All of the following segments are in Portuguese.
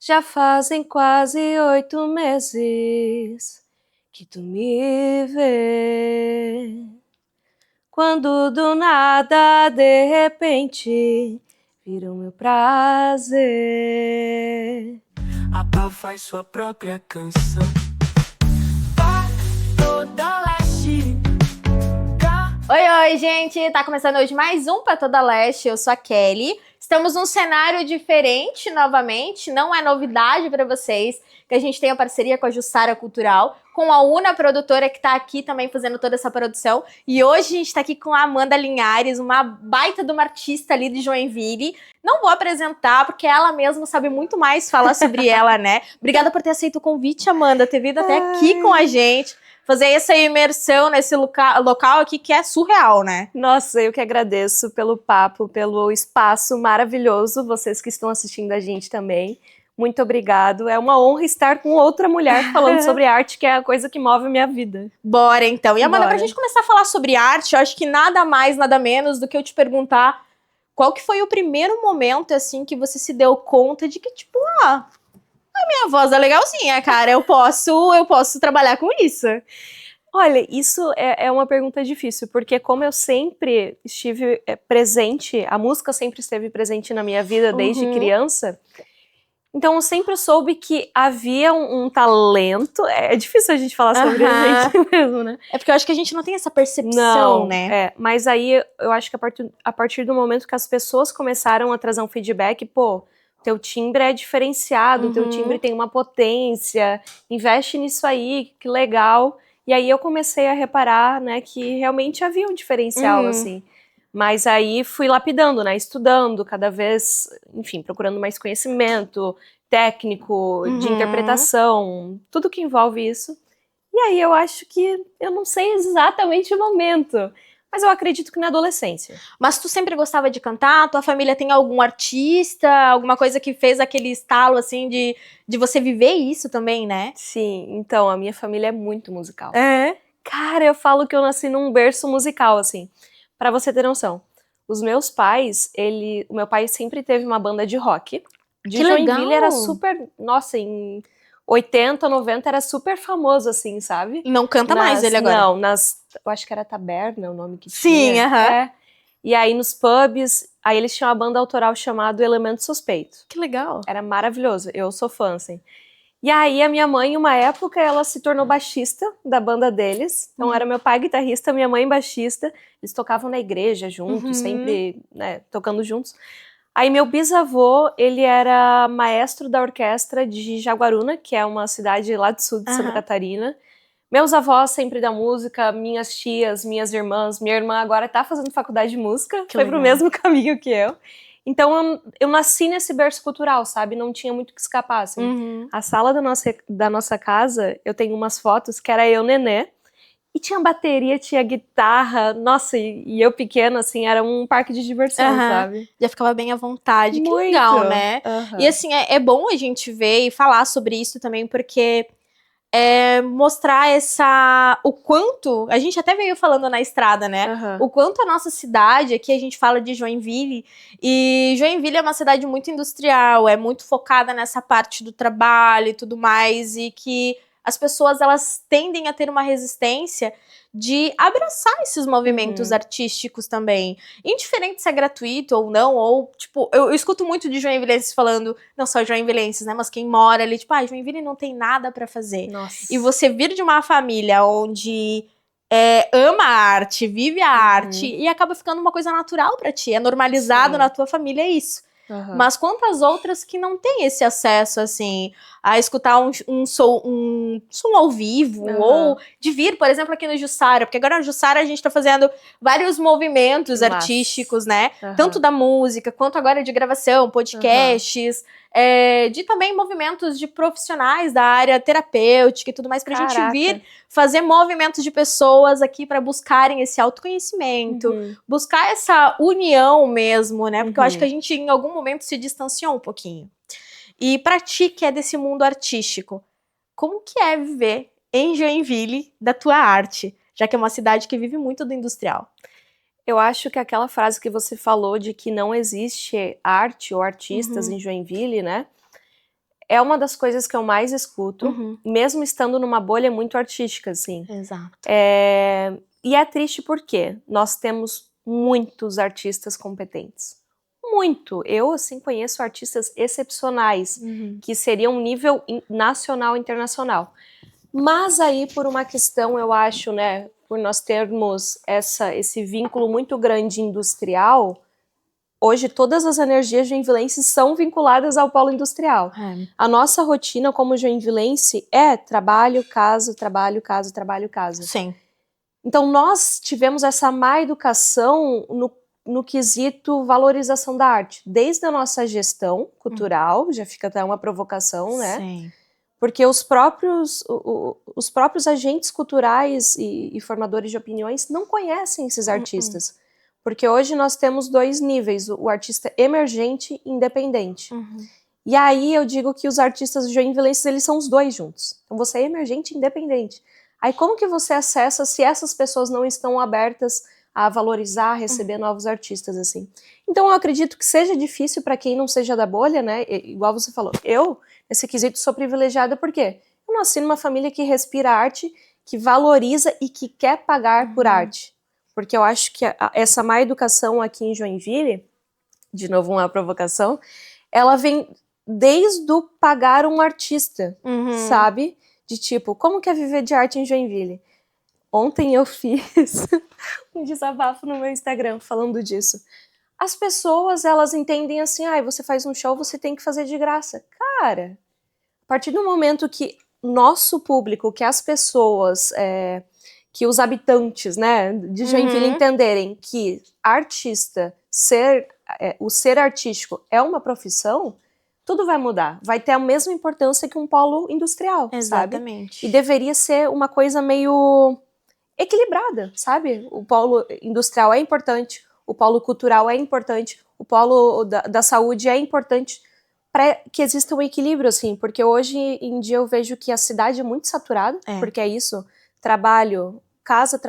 Já fazem quase 8 meses que tu me vê. Quando do nada, de repente, vira o meu prazer. A Pá faz sua própria canção. Pá toda leste. Oi, gente! Tá começando hoje mais um Pra Toda Leste. Eu sou a Kelly. Estamos num cenário diferente novamente. Não é novidade pra vocês que a gente tem a parceria com a Jussara Cultural, com a Una Produtora, que tá aqui também fazendo toda essa produção. E hoje a gente tá aqui com a Amanda Linhares, uma baita de uma artista ali de Joinville. Não vou apresentar, porque ela mesma sabe muito mais falar sobre ela, né? Obrigada por ter aceito o convite, Amanda, ter vindo até aqui com a gente. Fazer essa imersão nesse local aqui que é surreal, né? Nossa, eu que agradeço pelo papo, pelo espaço maravilhoso, vocês que estão assistindo a gente também. Muito obrigado. É uma honra estar com outra mulher falando sobre arte, que é a coisa que move a minha vida. Bora, então. E Amanda, Bora. pra gente começar a falar sobre arte, eu acho que nada mais, nada menos do que eu te perguntar qual que foi o primeiro momento, assim, que você se deu conta de que, tipo, a minha voz é legalzinha, cara, eu posso trabalhar com isso. Olha, isso é uma pergunta difícil, porque como eu sempre estive presente, a música sempre esteve presente na minha vida desde criança, então eu sempre soube que havia um talento. É difícil a gente falar sobre a gente mesmo, né? É porque eu acho que a gente não tem essa percepção, né? Mas aí eu acho que a partir do momento que as pessoas começaram a trazer um feedback, pô, teu timbre é diferenciado, teu timbre tem uma potência, investe nisso aí, que legal. E aí eu comecei a reparar, né, que realmente havia um diferencial, assim. Mas aí fui lapidando, né, estudando cada vez, enfim, procurando mais conhecimento técnico, de interpretação, tudo que envolve isso. E aí eu acho que eu não sei exatamente o momento, mas eu acredito que na adolescência. Mas tu sempre gostava de cantar? Tua família tem algum artista? Alguma coisa que fez aquele estalo, assim, de você viver isso também, né? Sim, então, a minha família é muito musical. É? Cara, eu falo que eu nasci num berço musical, assim. Pra você ter noção. Os meus pais, o meu pai sempre teve uma banda de rock. De Que Joinville legal! era super, nossa, em 80, 90 era super famoso, assim, sabe? Não canta mais ele agora. Não, eu acho que era Taberna o nome que Sim, tinha. aham. E aí nos pubs, aí eles tinham uma banda autoral chamada Elemento Suspeito. Que legal. Era maravilhoso, eu sou fã, assim. E aí a minha mãe, uma época, ela se tornou baixista da banda deles. Então era meu pai guitarrista, minha mãe baixista. Eles tocavam na igreja juntos, sempre, né, tocando juntos. Aí meu bisavô, ele era maestro da orquestra de Jaguaruna, que é uma cidade lá do sul de Santa Catarina. Meus avós sempre da música, minhas tias, minhas irmãs. Minha irmã agora tá fazendo faculdade de música, foi pro mesmo caminho que eu. Então eu nasci nesse berço cultural, sabe? Não tinha muito o que escapar, assim. A sala da nossa casa, eu tenho umas fotos que era eu, nenê, e tinha bateria, tinha guitarra, nossa, e eu pequena, assim, era um parque de diversão, sabe? Já ficava bem à vontade. Que Muito. legal, né? E assim, é bom a gente ver e falar sobre isso também, porque mostrar o quanto, a gente até veio falando na estrada, né? O quanto a nossa cidade, aqui a gente fala de Joinville, e Joinville é uma cidade muito industrial, é muito focada nessa parte do trabalho e tudo mais, e que as pessoas, elas tendem a ter uma resistência de abraçar esses movimentos artísticos também. Indiferente se é gratuito ou não, ou, tipo, eu escuto muito de joinvilenses falando, não só joinvilenses, né, mas quem mora ali, tipo, Joinville não tem nada pra fazer. Nossa. E você vir de uma família onde ama a arte, vive a arte, e acaba ficando uma coisa natural pra ti, é normalizado na tua família isso. Mas quantas outras que não têm esse acesso, assim, a escutar um som ao vivo, ou de vir, por exemplo, aqui no Jussara, porque agora no Jussara a gente tá fazendo vários movimentos artísticos, né? Tanto da música, quanto agora de gravação, podcasts, de também movimentos de profissionais da área terapêutica e tudo mais, pra gente vir fazer movimentos de pessoas aqui pra buscarem esse autoconhecimento, buscar essa união mesmo, né? Porque eu acho que a gente em algum momento se distanciou um pouquinho. E pra ti, que é desse mundo artístico, como que é viver em Joinville da tua arte? Já que é uma cidade que vive muito do industrial. Eu acho que aquela frase que você falou de que não existe arte ou artistas em Joinville, né? é uma das coisas que eu mais escuto, mesmo estando numa bolha muito artística, assim. Exato. E é triste porque nós temos muitos artistas competentes. Muito. Eu, assim, conheço artistas excepcionais, que seriam nível nacional e internacional. Mas aí, por uma questão, eu acho, né, por nós termos esse vínculo muito grande industrial, hoje todas as energias joinvilenses são vinculadas ao polo industrial. A nossa rotina como joinvilense é trabalho, casa, trabalho, casa, trabalho, casa. Sim. Então nós tivemos essa má educação no quesito valorização da arte. Desde a nossa gestão cultural, já fica até uma provocação, né? Sim. Porque os próprios agentes culturais e formadores de opiniões não conhecem esses artistas. Porque hoje nós temos 2 níveis, o artista emergente e independente. E aí eu digo que os artistas joinvilenses, eles são os 2 juntos. Então você é emergente e independente. Aí como que você acessa se essas pessoas não estão abertas a valorizar, a receber novos artistas, assim? Então eu acredito que seja difícil para quem não seja da bolha, né? Igual você falou, eu, nesse quesito, sou privilegiada porque eu nasci numa família que respira arte, que valoriza e que quer pagar por arte. Porque eu acho que essa má educação aqui em Joinville, de novo uma provocação, ela vem desde o pagar um artista, sabe? De tipo, como que é viver de arte em Joinville? Ontem eu fiz um desabafo no meu Instagram falando disso. As pessoas, elas entendem assim, você faz um show, você tem que fazer de graça. Cara, a partir do momento que nosso público, que as pessoas, que os habitantes, né, de Joinville entenderem que artista, o ser artístico é uma profissão, tudo vai mudar. Vai ter a mesma importância que um polo industrial, Exatamente. sabe? E deveria ser uma coisa meio equilibrada, sabe? O polo industrial é importante, o polo cultural é importante, o polo da saúde é importante para que exista um equilíbrio, assim, porque hoje em dia eu vejo que a cidade é muito saturada, porque é isso, trabalho, casa,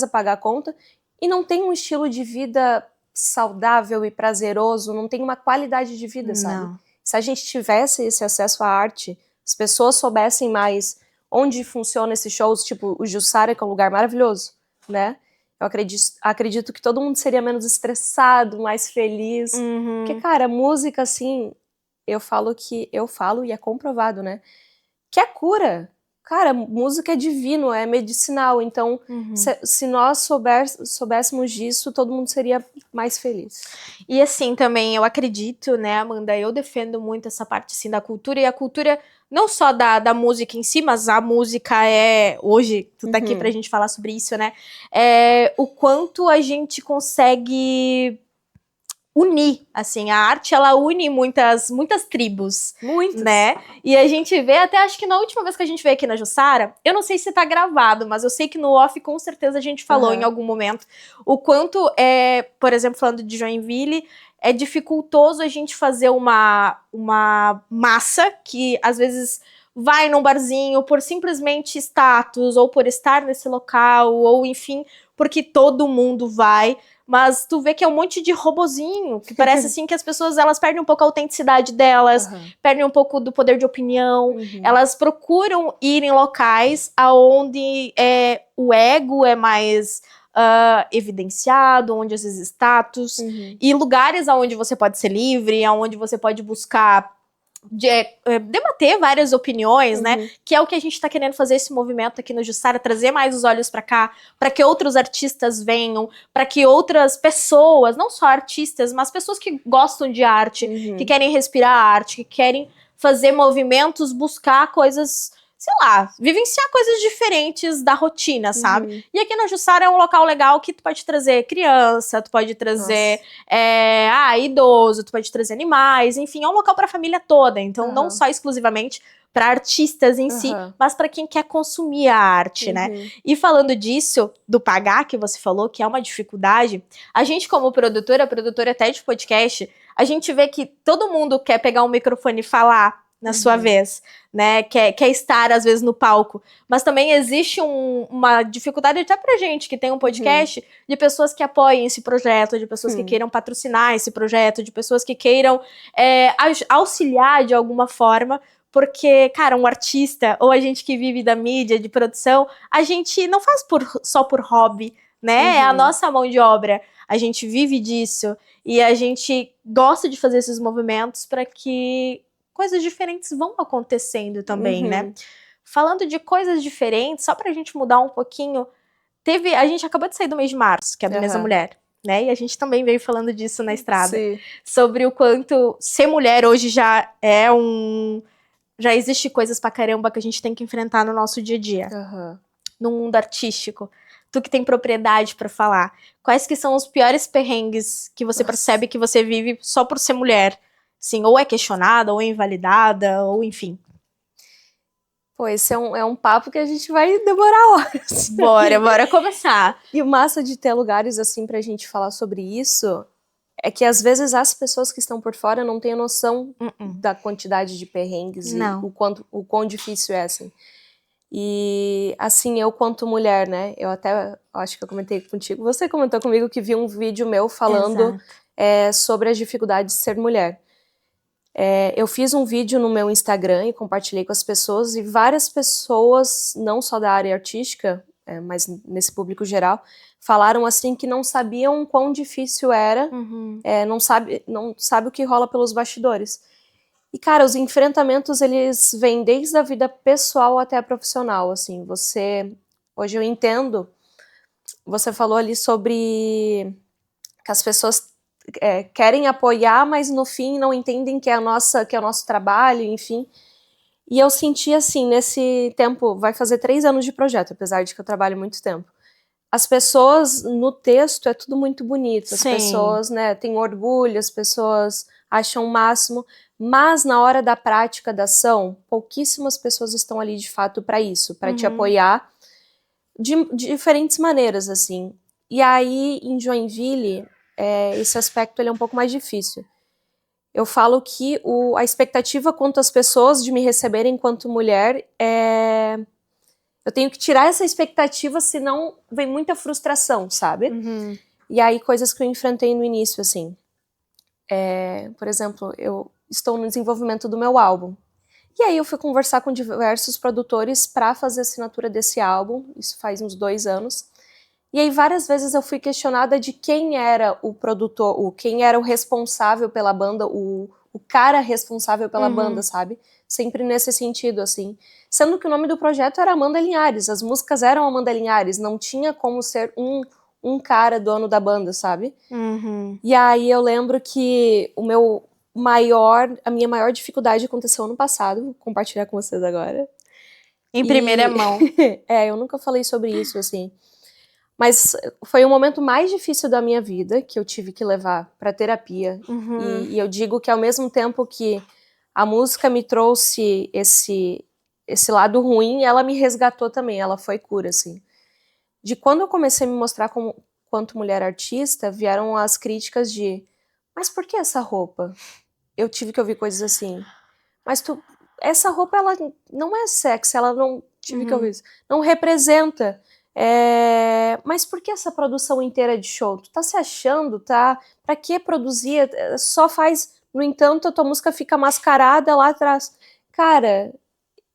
pagar a conta, e não tem um estilo de vida saudável e prazeroso, não tem uma qualidade de vida, sabe? Não. Se a gente tivesse esse acesso à arte, as pessoas soubessem mais onde funciona esses shows, tipo o Jussara, que é um lugar maravilhoso, né? Eu acredito que todo mundo seria menos estressado, mais feliz. Porque, cara, música, assim, eu falo e é comprovado, né? Que é cura. Cara, música é divino, é medicinal. Então, se nós soubéssemos disso, todo mundo seria mais feliz. E assim, também, eu acredito, né, Amanda, eu defendo muito essa parte, assim, da cultura, e a cultura não só da música em si, mas a música hoje, tu tá aqui pra gente falar sobre isso, né, o quanto a gente consegue unir, assim, a arte, ela une muitas tribos, né, e a gente vê, até acho que na última vez que a gente veio aqui na Jussara, eu não sei se tá gravado, mas eu sei que no off com certeza a gente falou em algum momento, o quanto por exemplo, falando de Joinville, é dificultoso a gente fazer uma massa que às vezes vai num barzinho por simplesmente status, ou por estar nesse local, ou enfim, porque todo mundo vai, mas tu vê que é um monte de robozinho, que parece assim que as pessoas, elas perdem um pouco a autenticidade delas, perdem um pouco do poder de opinião, elas procuram ir em locais aonde o ego é mais evidenciado, onde às vezes status, e lugares onde você pode ser livre, onde você pode buscar debater várias opiniões, né? Que é o que a gente tá querendo fazer esse movimento aqui no Jussara, trazer mais os olhos pra cá, pra que outros artistas venham, pra que outras pessoas, não só artistas, mas pessoas que gostam de arte, que querem respirar arte, que querem fazer movimentos, buscar coisas, sei lá, vivenciar coisas diferentes da rotina, sabe? E aqui no Jussara é um local legal que tu pode trazer criança, tu pode trazer idoso, tu pode trazer animais, enfim, é um local pra família toda, então não só exclusivamente para artistas em si, mas para quem quer consumir a arte, né? E falando disso, do pagar que você falou, que é uma dificuldade, a gente como produtora até de podcast, a gente vê que todo mundo quer pegar um microfone e falar na sua vez, né? Quer estar, às vezes, no palco. Mas também existe uma dificuldade até pra gente, que tem um podcast, de pessoas que apoiem esse projeto, de pessoas que queiram patrocinar esse projeto, de pessoas que queiram auxiliar de alguma forma, porque, cara, um artista, ou a gente que vive da mídia, de produção, a gente não faz só por hobby, né? É a nossa mão de obra. A gente vive disso e a gente gosta de fazer esses movimentos para que coisas diferentes vão acontecendo também, né? Falando de coisas diferentes, só pra gente mudar um pouquinho, a gente acabou de sair do mês de março, que é do mês da mulher, né? E a gente também veio falando disso na estrada. Sim. Sobre o quanto ser mulher hoje já é já existe coisas pra caramba que a gente tem que enfrentar no nosso dia a dia. No mundo artístico. Tu que tem propriedade pra falar. Quais que são os piores perrengues que você percebe que você vive só por ser mulher? Sim, ou é questionada, ou é invalidada, ou enfim. Pô, esse é um papo que a gente vai demorar horas. Bora começar. E o massa de ter lugares assim pra gente falar sobre isso é que às vezes as pessoas que estão por fora não têm a noção da quantidade de perrengues e o quão difícil é, assim. E assim, eu quanto mulher, né, eu até acho que eu comentei contigo, você comentou comigo que viu um vídeo meu falando sobre as dificuldades de ser mulher. Eu fiz um vídeo no meu Instagram e compartilhei com as pessoas, e várias pessoas, não só da área artística, mas nesse público geral, falaram assim que não sabiam quão difícil era, não sabe o que rola pelos bastidores. E, cara, os enfrentamentos, eles vêm desde a vida pessoal até a profissional, assim. Hoje eu entendo, você falou ali sobre que as pessoas querem apoiar, mas no fim não entendem que é o nosso trabalho, enfim. E eu senti assim, nesse tempo, vai fazer 3 anos de projeto, apesar de que eu trabalho muito tempo. As pessoas, no texto, é tudo muito bonito. As pessoas, né, têm orgulho, as pessoas acham o máximo, mas na hora da prática, da ação, pouquíssimas pessoas estão ali de fato para isso, para te apoiar de diferentes maneiras, assim. E aí, em Joinville, esse aspecto ele é um pouco mais difícil. Eu falo que a expectativa quanto às pessoas de me receberem enquanto mulher eu tenho que tirar essa expectativa, senão vem muita frustração, sabe? E aí, coisas que eu enfrentei no início, assim. Por exemplo, eu estou no desenvolvimento do meu álbum. E aí eu fui conversar com diversos produtores para fazer a assinatura desse álbum, isso faz uns 2 anos. E aí várias vezes eu fui questionada de quem era o produtor, quem era o responsável pela banda, o cara responsável pela banda, sabe? Sempre nesse sentido, assim. Sendo que o nome do projeto era Amanda Linhares, as músicas eram Amanda Linhares, não tinha como ser um cara dono da banda, sabe? E aí eu lembro que a minha maior dificuldade aconteceu ano passado, vou compartilhar com vocês agora. Em primeira mão. Eu nunca falei sobre isso, assim. Mas foi o momento mais difícil da minha vida, que eu tive que levar pra terapia. E eu digo que ao mesmo tempo que a música me trouxe esse lado ruim, ela me resgatou também, ela foi cura, assim. De quando eu comecei a me mostrar quanto mulher artista, vieram as críticas de, mas por que essa roupa? Eu tive que ouvir coisas assim, mas essa roupa, ela não é sexy, ela não, tive que ouvir isso, não representa. Mas por que essa produção inteira de show? Tu tá se achando, tá? Pra que produzir? Só faz, no entanto, a tua música fica mascarada lá atrás. Cara,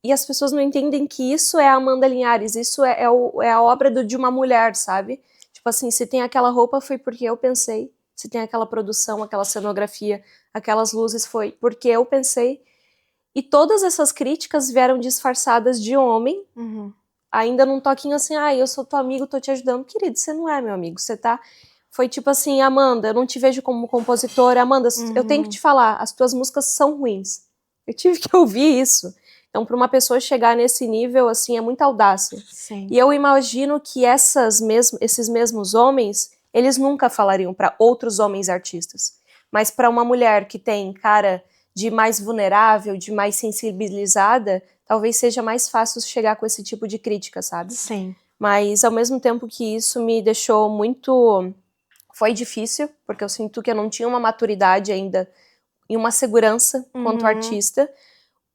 e as pessoas não entendem que isso é a Amanda Linhares, isso é a obra de uma mulher, sabe? Tipo assim, se tem aquela roupa foi porque eu pensei, se tem aquela produção, aquela cenografia, aquelas luzes foi porque eu pensei. E todas essas críticas vieram disfarçadas de homem, ainda num toquinho assim, eu sou teu amigo, tô te ajudando. Querido, você não é meu amigo, você tá... Foi tipo assim, Amanda, eu não te vejo como compositora. Amanda, eu tenho que te falar, as tuas músicas são ruins. Eu tive que ouvir isso. Então, para uma pessoa chegar nesse nível, assim, é muita audácia. Sim. E eu imagino que esses mesmos homens, eles nunca falariam para outros homens artistas. Mas para uma mulher que tem cara de mais vulnerável, de mais sensibilizada, talvez seja mais fácil chegar com esse tipo de crítica, sabe? Sim. Mas ao mesmo tempo que isso me deixou muito... Foi difícil, porque eu sinto que eu não tinha uma maturidade ainda e uma segurança quanto artista.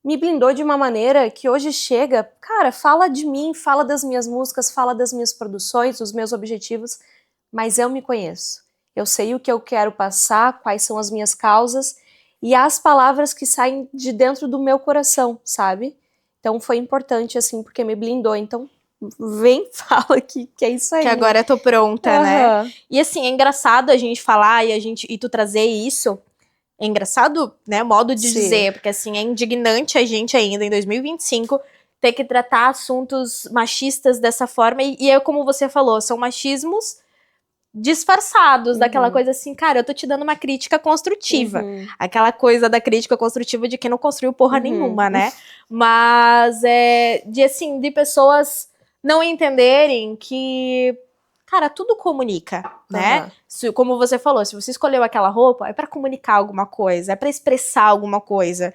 me blindou de uma maneira que hoje chega, cara, fala de mim, fala das minhas músicas, fala das minhas produções, dos meus objetivos, mas eu me conheço. Eu sei o que eu quero passar, quais são as minhas causas e as palavras que saem de dentro do meu coração, sabe? Então foi importante, assim, porque me blindou. Então, vem, fala que é isso aí. Que agora eu tô pronta, né? Aham. E assim, é engraçado a gente falar e tu trazer isso. É engraçado, né? Modo de Sim. dizer, porque assim, é indignante a gente ainda em 2025 ter que tratar assuntos machistas dessa forma. E é como você falou, são machismos disfarçados, daquela coisa assim, cara, eu tô te dando uma crítica construtiva. Aquela coisa da crítica construtiva de quem não construiu porra nenhuma, né? Mas de pessoas não entenderem que, cara, tudo comunica, né? Como você falou, se você escolheu aquela roupa, é pra comunicar alguma coisa, é pra expressar alguma coisa.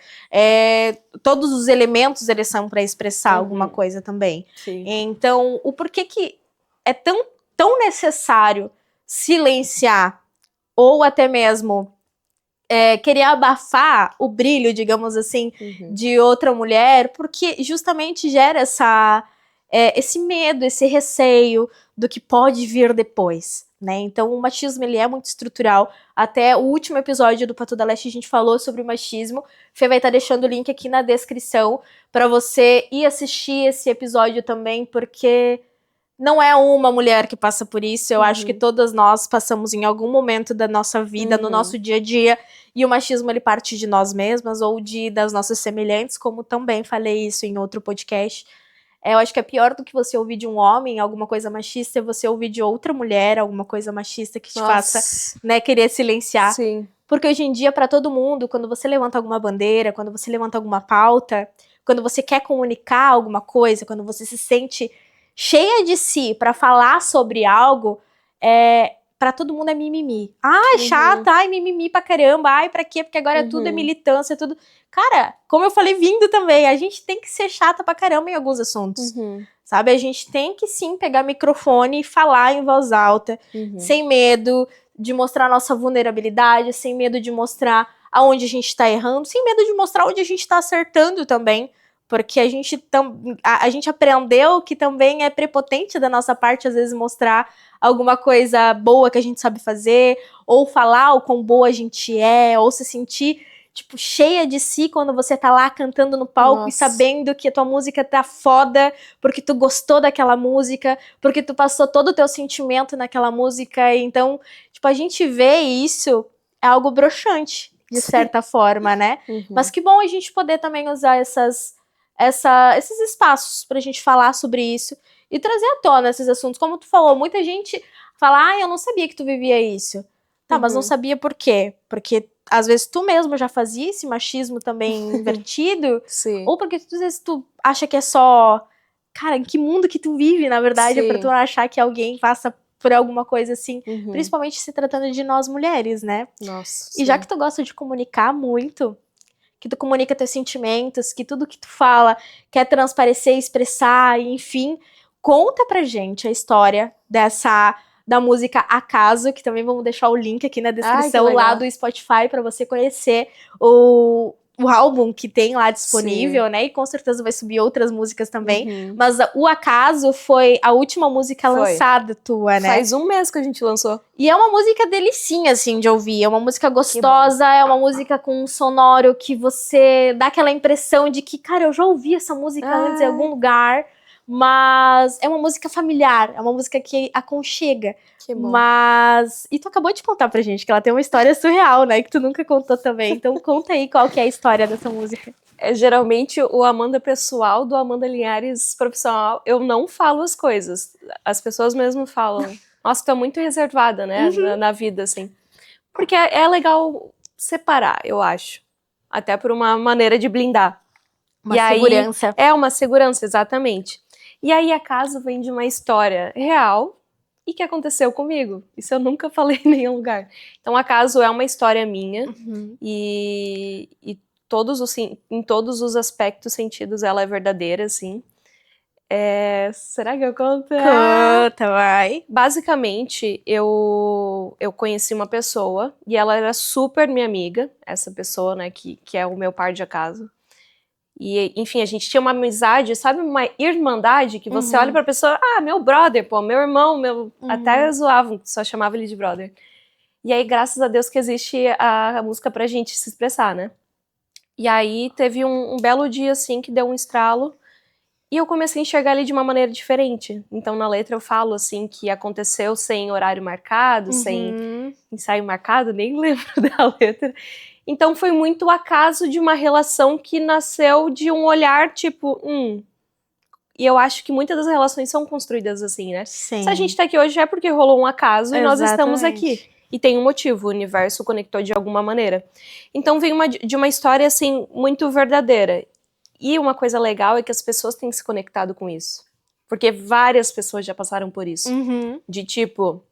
Todos os elementos, eles são pra expressar alguma coisa também. Sim. Então, o porquê que é tão necessário silenciar ou até mesmo querer abafar o brilho, digamos assim, de outra mulher, porque justamente gera esse medo, esse receio do que pode vir depois, né? Então o machismo, ele é muito estrutural. Até o último episódio do Pato da Leste a gente falou sobre o machismo. Fê vai estar deixando o link aqui na descrição para você ir assistir esse episódio também, porque não é uma mulher que passa por isso, eu acho que todas nós passamos em algum momento da nossa vida, no nosso dia a dia, e o machismo, ele parte de nós mesmas ou das nossas semelhantes, como também falei isso em outro podcast. Eu acho que é pior do que você ouvir de um homem alguma coisa machista, é você ouvir de outra mulher alguma coisa machista que te faça, né, querer silenciar. Sim. Porque hoje em dia, para todo mundo, quando você levanta alguma bandeira, quando você levanta alguma pauta, quando você quer comunicar alguma coisa, quando você se sente cheia de si pra falar sobre algo, pra todo mundo é mimimi. Ai, chata, ai, mimimi pra caramba, ai, pra quê? Porque agora tudo é militância, tudo... Cara, como eu falei vindo também, a gente tem que ser chata pra caramba em alguns assuntos, sabe? A gente tem que sim pegar microfone e falar em voz alta, sem medo de mostrar nossa vulnerabilidade, sem medo de mostrar aonde a gente tá errando, sem medo de mostrar onde a gente tá acertando também. Porque a gente aprendeu que também é prepotente da nossa parte, às vezes, mostrar alguma coisa boa que a gente sabe fazer, ou falar o quão boa a gente é, ou se sentir, tipo, cheia de si quando você tá lá cantando no palco e sabendo que a tua música tá foda, porque tu gostou daquela música, porque tu passou todo o teu sentimento naquela música. Então, tipo, a gente vê isso, é algo broxante, de certa forma, né? Mas que bom a gente poder também usar esses espaços pra gente falar sobre isso e trazer à tona esses assuntos. Como tu falou, muita gente fala, eu não sabia que tu vivia isso. Tá, mas não sabia por quê? Porque às vezes tu mesmo já fazia esse machismo também invertido, ou porque às vezes tu acha que é só... Cara, em que mundo que tu vive, na verdade, pra tu não achar que alguém passa por alguma coisa assim, principalmente se tratando de nós mulheres, né? E já que tu gosta de comunicar muito, que tu comunica teus sentimentos, que tudo que tu fala quer transparecer, expressar, enfim, conta pra gente a história da música Acaso, que também vamos deixar o link aqui na descrição lá do Spotify pra você conhecer o álbum que tem lá disponível, né? E com certeza vai subir outras músicas também. Mas o Acaso foi a última música lançada tua, né? Faz um mês que a gente lançou. E é uma música delicinha, assim, de ouvir. É uma música gostosa, é uma música com um sonoro que você dá aquela impressão de que, cara, eu já ouvi essa música antes em algum lugar. Mas é uma música familiar, é uma música que aconchega. Que bom. E tu acabou de contar pra gente que ela tem uma história surreal, né? Que tu nunca contou também. Então conta aí qual que é a história dessa música. Geralmente o Amanda pessoal do Amanda Linhares profissional, eu não falo as coisas. As pessoas mesmo falam. Nossa, tu é muito reservada, né? Na vida, assim. Porque é legal separar, eu acho. Até por uma maneira de blindar. Uma segurança. É uma segurança, exatamente. E aí Acaso vem de uma história real e que aconteceu comigo. Isso eu nunca falei em nenhum lugar. Então Acaso é uma história minha e em todos os aspectos, sentidos, ela é verdadeira, assim. Será que eu conto? Conta, vai. Basicamente, eu conheci uma pessoa e ela era super minha amiga, essa pessoa, né, que é o meu par de acaso. E, enfim, a gente tinha uma amizade, sabe? Uma irmandade que você olha pra pessoa, meu brother, pô, meu irmão, até zoavam, só chamava ele de brother. E aí, graças a Deus que existe a música pra gente se expressar, né? E aí, teve um belo dia, assim, que deu um estralo e eu comecei a enxergar ele de uma maneira diferente. Então, na letra eu falo, assim, que aconteceu sem horário marcado, sem ensaio marcado, nem lembro da letra. Então, foi muito o acaso de uma relação que nasceu de um olhar, tipo, E eu acho que muitas das relações são construídas assim, né? Sim. Se a gente tá aqui hoje é porque rolou um acaso e nós estamos Exatamente. aqui. E tem um motivo, o universo conectou de alguma maneira. Então vem de uma história, assim, muito verdadeira. E uma coisa legal é que as pessoas têm se conectado com isso. Porque várias pessoas já passaram por isso. De tipo,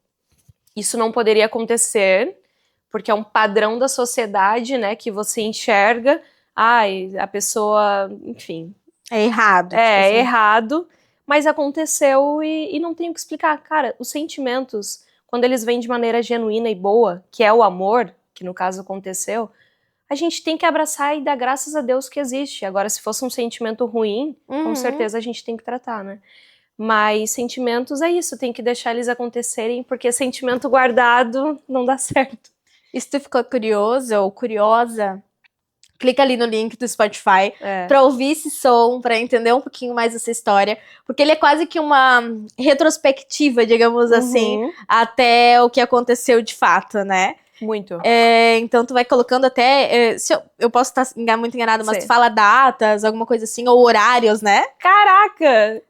isso não poderia acontecer, porque é um padrão da sociedade, né, que você enxerga. A pessoa, enfim... É errado. É errado, mas aconteceu e não tem o que explicar. Cara, os sentimentos, quando eles vêm de maneira genuína e boa, que é o amor, que no caso aconteceu, a gente tem que abraçar e dar graças a Deus que existe. Agora, se fosse um sentimento ruim, com certeza a gente tem que tratar, né? Mas sentimentos é isso, tem que deixar eles acontecerem, porque sentimento guardado não dá certo. E se tu ficou curioso ou curiosa, clica ali no link do Spotify pra ouvir esse som, pra entender um pouquinho mais essa história. Porque ele é quase que uma retrospectiva, digamos assim, até o que aconteceu de fato, né? Muito. Então tu vai colocando até... se eu posso estar muito enganada, mas Sim. tu fala datas, alguma coisa assim, ou horários, né? Caraca!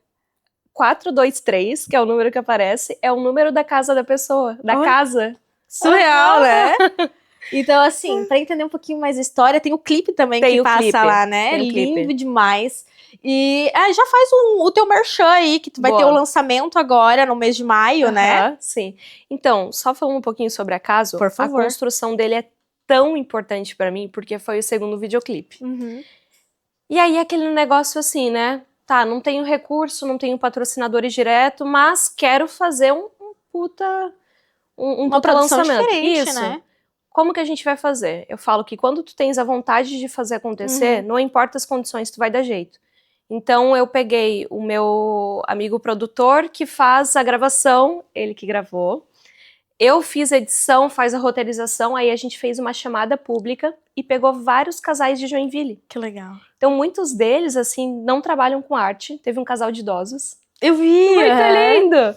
423, que é o número que aparece, é o número da casa da pessoa, da casa. Surreal, né? Então, assim, pra entender um pouquinho mais a história, tem o clipe também Tem que o passa clipe, lá, né? tem o Lindo clipe. demais. E já faz o teu merchan aí, que tu vai ter o lançamento agora, no mês de maio, né? Sim. Então, só falando um pouquinho sobre a casa, Por favor. a construção dele é tão importante pra mim, porque foi o segundo videoclipe. E aí, aquele negócio assim, né? Tá, não tenho recurso, não tenho patrocinadores direto, mas quero fazer um puta Uma produção lançamento. diferente, Isso. né? Como que a gente vai fazer? Eu falo que quando tu tens a vontade de fazer acontecer, não importa as condições, tu vai dar jeito. Então eu peguei o meu amigo produtor que faz a gravação, ele que gravou. Eu fiz a edição, faz a roteirização, aí a gente fez uma chamada pública e pegou vários casais de Joinville. Que legal. Então muitos deles, assim, não trabalham com arte. Teve um casal de idosos. Eu vi! Muito lindo!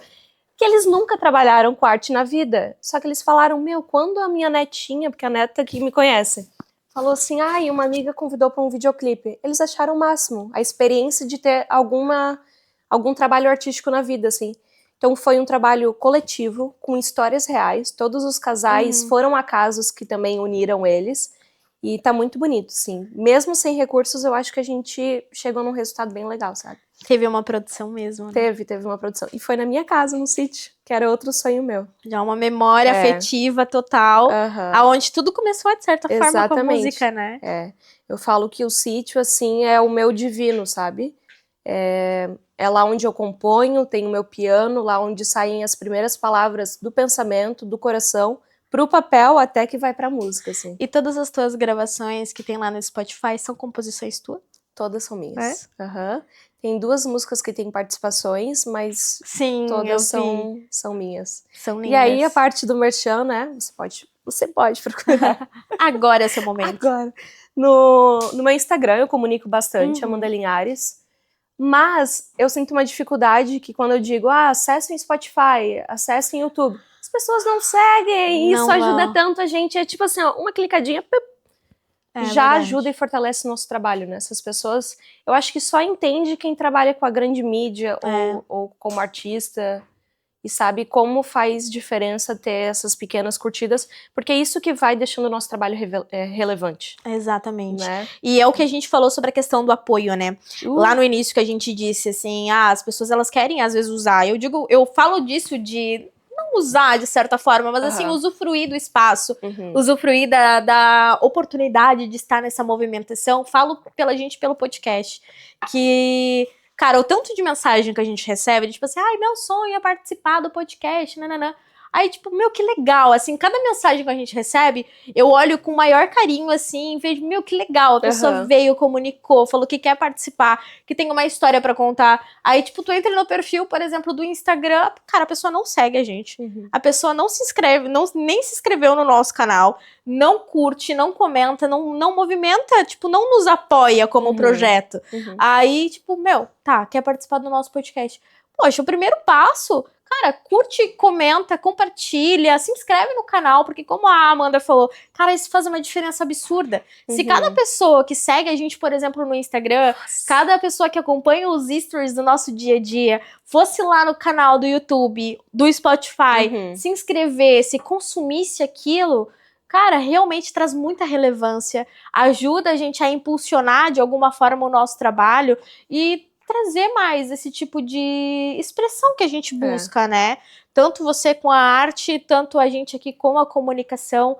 Que eles nunca trabalharam com arte na vida. Só que eles falaram, quando a minha netinha, porque a neta que me conhece, falou assim, uma amiga convidou para um videoclipe. Eles acharam o máximo, a experiência de ter algum trabalho artístico na vida, assim. Então foi um trabalho coletivo, com histórias reais. Todos os casais foram acasos que também uniram eles. E tá muito bonito, sim. Mesmo sem recursos, eu acho que a gente chegou num resultado bem legal, sabe? Teve uma produção mesmo, né? Teve uma produção. E foi na minha casa, no sítio, que era outro sonho meu. Já uma memória afetiva total, aonde tudo começou, de certa forma, com a música, né? Eu falo que o sítio, assim, é o meu divino, sabe? É lá onde eu componho, tem o meu piano, lá onde saem as primeiras palavras do pensamento, do coração, pro papel até que vai pra música, assim. E todas as tuas gravações que tem lá no Spotify são composições tuas? Todas são minhas. Tem 2 músicas que tem participações, mas todas são minhas. São lindas. E aí, a parte do merchan, né? Você pode procurar. Agora é seu momento. Agora. No meu Instagram eu comunico bastante, Amanda Linhares. Mas eu sinto uma dificuldade que quando eu digo, acessem Spotify, acessem YouTube, as pessoas não seguem, e isso ajuda tanto a gente. É tipo assim, uma clicadinha, já ajuda e fortalece o nosso trabalho, né? Essas pessoas, eu acho que só entende quem trabalha com a grande mídia ou como artista e sabe como faz diferença ter essas pequenas curtidas, porque é isso que vai deixando o nosso trabalho relevante. Exatamente. Né? E é o que a gente falou sobre a questão do apoio, né? Lá no início que a gente disse assim, as pessoas elas querem às vezes usar. Eu falo disso de não usar de certa forma, mas assim, usufruir do espaço, usufruir da oportunidade de estar nessa movimentação. Falo pela gente pelo podcast, que, cara, o tanto de mensagem que a gente recebe, tipo assim, meu sonho é participar do podcast, nananã. Aí, tipo, meu, que legal, assim, cada mensagem que a gente recebe, eu olho com o maior carinho, assim, vejo, meu, que legal, a pessoa veio, comunicou, falou que quer participar, que tem uma história pra contar. Aí, tipo, tu entra no perfil, por exemplo, do Instagram, cara, a pessoa não segue a gente. A pessoa não se inscreve, nem se inscreveu no nosso canal, não curte, não comenta, não movimenta, tipo, não nos apoia como projeto. Aí, tipo, meu, tá, quer participar do nosso podcast. Poxa, o primeiro passo, cara, curte, comenta, compartilha, se inscreve no canal, porque como a Amanda falou, cara, isso faz uma diferença absurda. Se cada pessoa que segue a gente, por exemplo, no Instagram, cada pessoa que acompanha os stories do nosso dia a dia, fosse lá no canal do YouTube, do Spotify, se inscrevesse, consumisse aquilo, cara, realmente traz muita relevância, ajuda a gente a impulsionar de alguma forma o nosso trabalho e trazer mais esse tipo de expressão que a gente busca, né? Tanto você com a arte, tanto a gente aqui com a comunicação,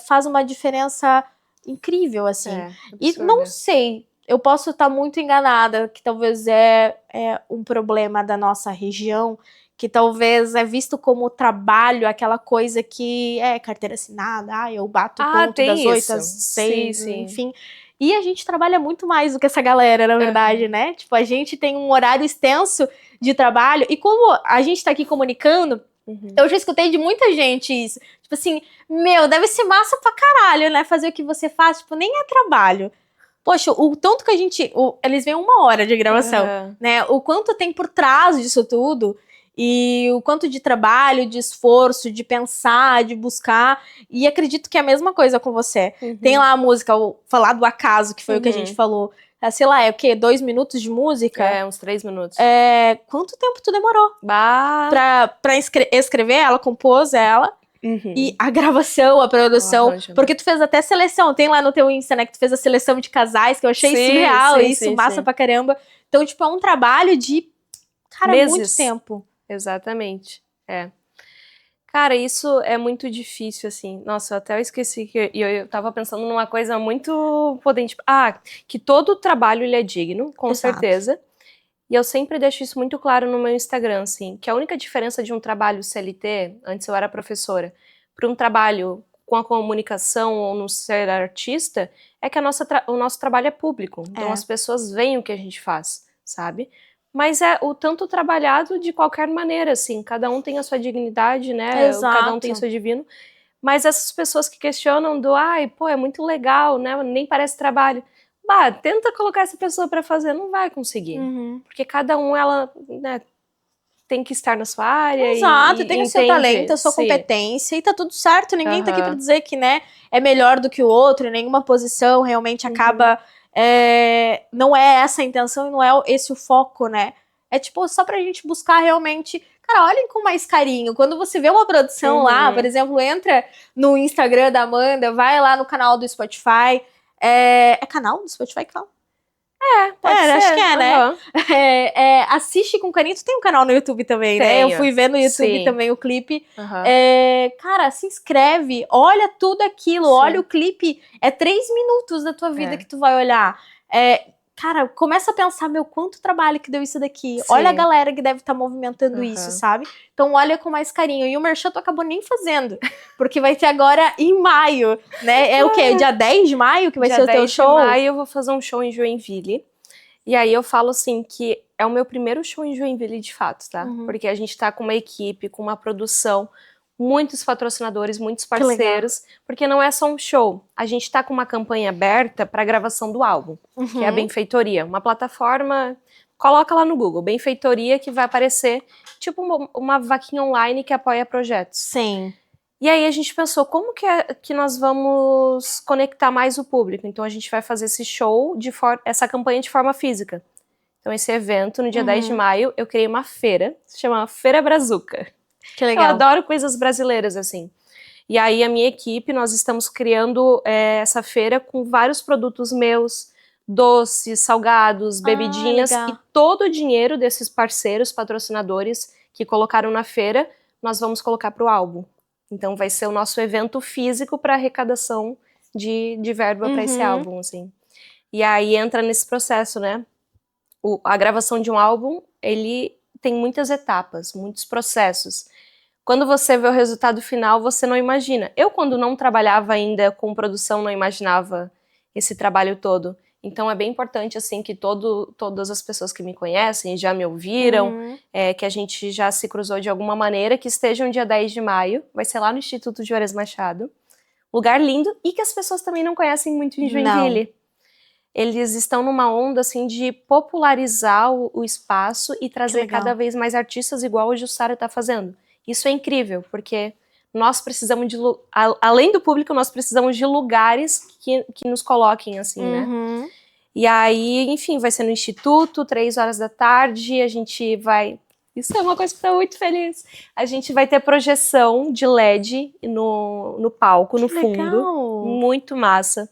faz uma diferença incrível, assim. E não sei, eu posso estar muito enganada, que talvez é um problema da nossa região, que talvez é visto como trabalho, aquela coisa que é carteira assinada, eu bato ponto das 8 às 6, enfim. E a gente trabalha muito mais do que essa galera, na verdade, né? Tipo, a gente tem um horário extenso de trabalho. E como a gente tá aqui comunicando, eu já escutei de muita gente isso. Tipo assim, meu, deve ser massa pra caralho, né? Fazer o que você faz, tipo, nem é trabalho. Poxa, o tanto que a gente... eles veem 1 hora de gravação, né? O quanto tem por trás disso tudo... E o quanto de trabalho, de esforço, de pensar, de buscar. E acredito que é a mesma coisa com você. Tem lá a música, Falar do Acaso, que foi o que a gente falou. Sei lá, é o quê? 2 minutos de música? Uns 3 minutos. Quanto tempo tu demorou? Bah. Pra escrever ela, compôs ela. E a gravação, a produção. Porque tu fez até seleção. Tem lá no teu Insta, né? Que tu fez a seleção de casais, que eu achei surreal isso, massa pra caramba. Então, tipo, é um trabalho de, cara, meses. Muito tempo. Exatamente, Cara, isso é muito difícil, assim. Nossa, eu até esqueci que eu tava pensando numa coisa muito potente. Que todo trabalho, ele é digno, com certeza. E eu sempre deixo isso muito claro no meu Instagram, assim, que a única diferença de um trabalho CLT, antes eu era professora, para um trabalho com a comunicação ou no ser artista, é que o nosso trabalho é público. Então as pessoas veem o que a gente faz, sabe? Mas é o tanto trabalhado de qualquer maneira, assim, cada um tem a sua dignidade, né? Cada um tem o seu divino. Mas essas pessoas que questionam é muito legal, né? Nem parece trabalho. Tenta colocar essa pessoa pra fazer, não vai conseguir. Porque cada um, ela, né, tem que estar na sua área. Exato, tem o seu talento, a sua competência, e tá tudo certo. Ninguém tá aqui pra dizer que, né, é melhor do que o outro, nenhuma posição realmente acaba... não é essa a intenção e não é esse o foco, né? É tipo, só pra gente buscar realmente... Cara, olhem com mais carinho. Quando você vê uma produção lá, por exemplo, entra no Instagram da Amanda, vai lá no canal do Spotify. É canal do Spotify que fala? Pode ser. Acho que né? Assiste com carinho. Tu tem um canal no YouTube também, né? Eu fui ver no YouTube também o clipe. Cara, se inscreve, olha tudo aquilo, olha o clipe. É 3 minutos da tua vida que tu vai olhar. Cara, começa a pensar, meu, quanto trabalho que deu isso daqui. Olha a galera que deve estar movimentando isso, sabe? Então olha com mais carinho. E o merchan tu acabou nem fazendo, porque vai ter agora em maio, né? É o quê? Dia 10 de maio que vai ser o teu show? Dia 10 de maio eu vou fazer um show em Joinville. E aí eu falo assim que é o meu primeiro show em Joinville de fato, tá? Porque a gente tá com uma equipe, com uma produção, muitos patrocinadores, muitos parceiros, porque não é só um show. A gente tá com uma campanha aberta para gravação do álbum, que é a Benfeitoria, uma plataforma, coloca lá no Google, Benfeitoria, que vai aparecer tipo uma vaquinha online que apoia projetos. Sim. E aí a gente pensou, como que nós vamos conectar mais o público? Então a gente vai fazer esse show, essa campanha de forma física. Então esse evento, no dia 10 de maio, eu criei uma feira, se chama Feira Brazuca. Que legal. Eu adoro coisas brasileiras, assim. E aí a minha equipe, nós estamos criando essa feira com vários produtos meus, doces, salgados, bebidinhas, e todo o dinheiro desses parceiros, patrocinadores que colocaram na feira, nós vamos colocar para o álbum. Então vai ser o nosso evento físico para arrecadação de verba para esse álbum, assim. E aí entra nesse processo, né? A gravação de um álbum, ele tem muitas etapas, muitos processos. quando você vê o resultado final, você não imagina. Eu, quando não trabalhava ainda com produção, não imaginava esse trabalho todo. Então é bem importante, assim, que todas as pessoas que me conhecem, já me ouviram, que a gente já se cruzou de alguma maneira, que estejam dia 10 de maio, vai ser lá no Instituto Juarez Machado. Lugar lindo, e que as pessoas também não conhecem muito em Joinville. Não. Eles estão numa onda, assim, de popularizar o espaço e trazer cada vez mais artistas igual o Jussara está fazendo. Isso é incrível, porque nós precisamos de... Além do público, nós precisamos de lugares que nos coloquem, assim, né? E aí, enfim, vai ser no Instituto, 3 horas da tarde, a gente vai... Isso é uma coisa que eu tô muito feliz. A gente vai ter projeção de LED no palco, no fundo. Legal. Muito massa.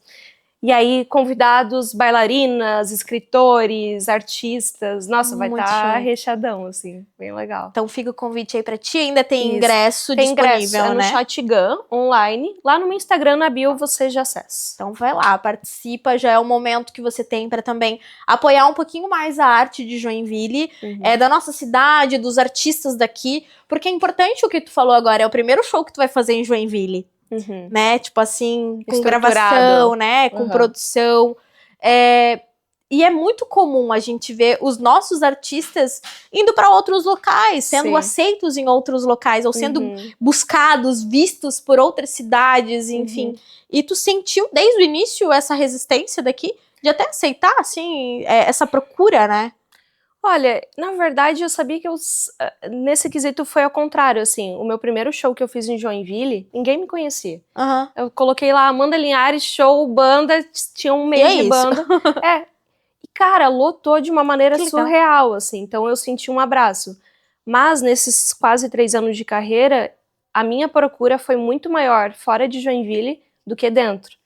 E aí, convidados, bailarinas, escritores, artistas. Nossa, vai estar rechadão, assim. Bem legal. Então fica o convite aí pra ti. Ainda tem ingresso disponível, né? No Shotgun, online. Lá no meu Instagram, na bio, você já acessa. Então vai lá, participa. Já é o momento que você tem pra também apoiar um pouquinho mais a arte de Joinville, da nossa cidade, dos artistas daqui. Porque é importante o que tu falou agora. É o primeiro show que tu vai fazer em Joinville. Né, tipo assim, com gravação, né, com produção, e é muito comum a gente ver os nossos artistas indo para outros locais, sendo aceitos em outros locais, ou sendo buscados, vistos por outras cidades, enfim, e tu sentiu desde o início essa resistência daqui, de até aceitar, assim, essa procura, né? Olha, na verdade eu sabia que nesse quesito foi ao contrário, assim, o meu primeiro show que eu fiz em Joinville, ninguém me conhecia. Eu coloquei lá Amanda Linhares, show, banda, tinha um mês de banda. E cara, lotou de uma maneira surreal, assim, então eu senti um abraço. Mas nesses quase 3 anos de carreira, a minha procura foi muito maior fora de Joinville do que dentro.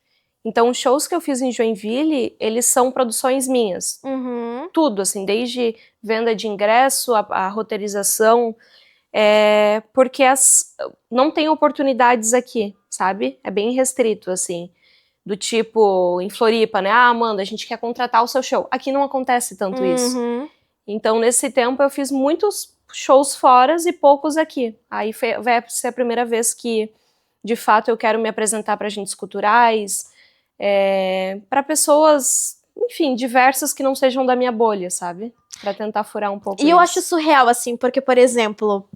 Então, os shows que eu fiz em Joinville, eles são produções minhas. Tudo, assim, desde venda de ingresso, a roteirização, porque não tem oportunidades aqui, sabe? É bem restrito, assim. Do tipo, em Floripa, né? Ah, Amanda, a gente quer contratar o seu show. Aqui não acontece tanto isso. Então, nesse tempo, eu fiz muitos shows fora e poucos aqui. Aí vai ser a primeira vez que, de fato, eu quero me apresentar para agentes culturais, para pessoas, enfim, diversas que não sejam da minha bolha, sabe? Para tentar furar um pouco. E eu acho surreal, assim, porque, por exemplo,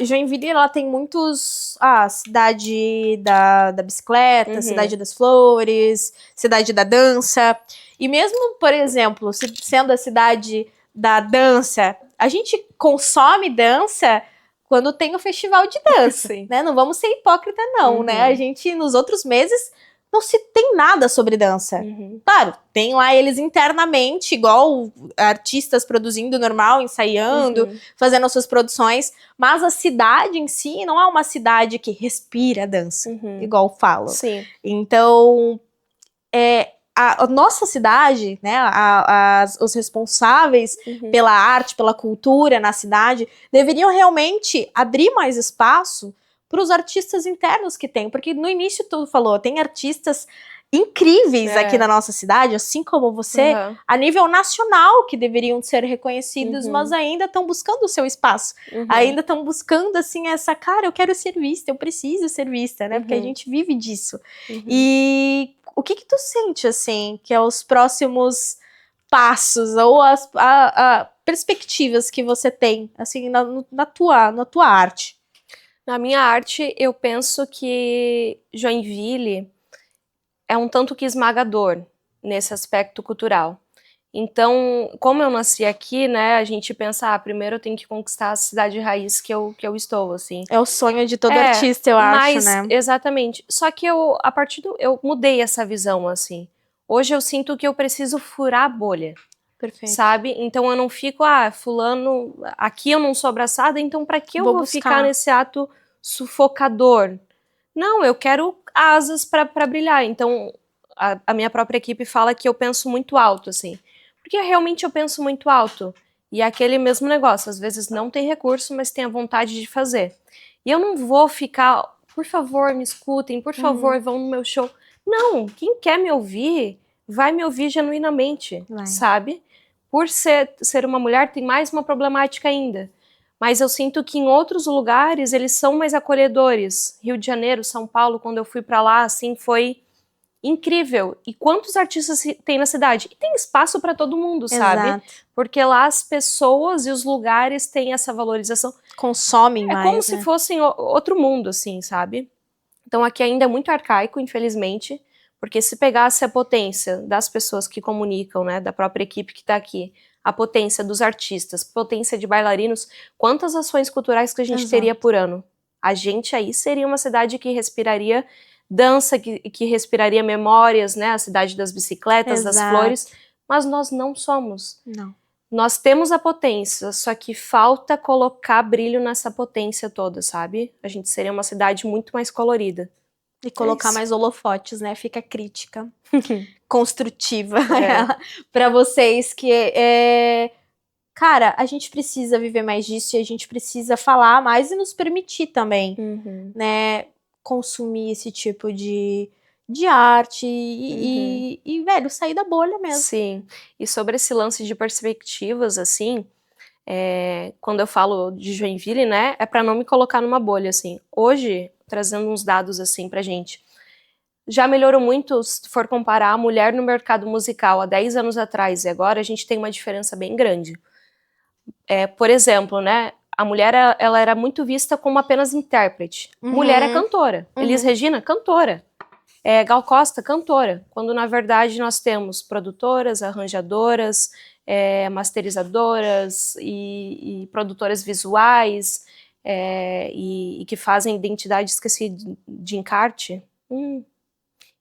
Joinville, ela tem muitos... cidade da bicicleta, cidade das flores, cidade da dança. E mesmo, por exemplo, sendo a cidade da dança, a gente consome dança quando tem o festival de dança, né? Não vamos ser hipócrita, não, né? A gente, nos outros meses... não se tem nada sobre dança. Claro, tem lá eles internamente, igual artistas produzindo normal, ensaiando, fazendo as suas produções, mas a cidade em si não é uma cidade que respira dança, igual falam. Então, a nossa cidade, né, os responsáveis pela arte, pela cultura na cidade, deveriam realmente abrir mais espaço para os artistas internos que tem, porque no início tu falou, tem artistas incríveis aqui na nossa cidade, assim como você, a nível nacional, que deveriam ser reconhecidos, mas ainda estão buscando o seu espaço, ainda estão buscando, assim, cara, eu quero ser vista, eu preciso ser vista, né, porque a gente vive disso. E o que tu sente, assim, que é os próximos passos, ou as perspectivas que você tem, assim, na tua arte? Na minha arte, eu penso que Joinville é um tanto que esmagador nesse aspecto cultural. Então, como eu nasci aqui, né, a gente pensa, primeiro eu tenho que conquistar a cidade raiz que eu estou, assim. É o sonho de todo artista, eu acho, né? Exatamente. Só que eu mudei essa visão, assim. Hoje eu sinto que eu preciso furar a bolha. Perfeito. Sabe? Então eu não fico, fulano, aqui eu não sou abraçada, então pra que eu vou ficar nesse ato sufocador? Não, eu quero asas pra brilhar. Então a minha própria equipe fala que eu penso muito alto, assim. Porque realmente eu penso muito alto. E é aquele mesmo negócio, às vezes não tem recurso, mas tem a vontade de fazer. E eu não vou ficar, por favor, me escutem, por favor, vão no meu show. Não, quem quer me ouvir, vai me ouvir genuinamente, sabe? Por ser uma mulher, tem mais uma problemática ainda. Mas eu sinto que em outros lugares eles são mais acolhedores. Rio de Janeiro, São Paulo, quando eu fui pra lá, assim, foi incrível. E quantos artistas tem na cidade? E tem espaço pra todo mundo, sabe? Exato. Porque lá as pessoas e os lugares têm essa valorização. Consomem É mais, como né? se fossem outro mundo, assim, sabe? Então aqui ainda é muito arcaico, infelizmente, porque se pegasse a potência das pessoas que comunicam, né, da própria equipe que tá aqui, a potência dos artistas, potência de bailarinos, quantas ações culturais que a gente Exato. teria por ano? A gente aí seria uma cidade que respiraria dança, que respiraria memórias, né, a cidade das bicicletas, das Exato. flores, mas nós não somos. Não. Nós temos a potência, só que falta colocar brilho nessa potência toda, sabe? A gente seria uma cidade muito mais colorida. E colocar isso. mais holofotes, né? Fica a crítica construtiva É. pra vocês que cara, a gente precisa viver mais disso e a gente precisa falar mais e nos permitir também, né, consumir esse tipo de arte e, velho, sair da bolha mesmo. Sim. E sobre esse lance de perspectivas, assim, quando eu falo de Joinville, né, é pra não me colocar numa bolha, assim. Hoje, trazendo uns dados, assim, pra gente, já melhorou muito se for comparar a mulher no mercado musical há 10 anos atrás e agora, a gente tem uma diferença bem grande. Por exemplo, né, a mulher ela era muito vista como apenas intérprete. Mulher é cantora. Elis Regina, cantora. Gal Costa, cantora. Quando na verdade nós temos produtoras, arranjadoras, masterizadoras e produtoras visuais e que fazem identidade, esqueci de encarte.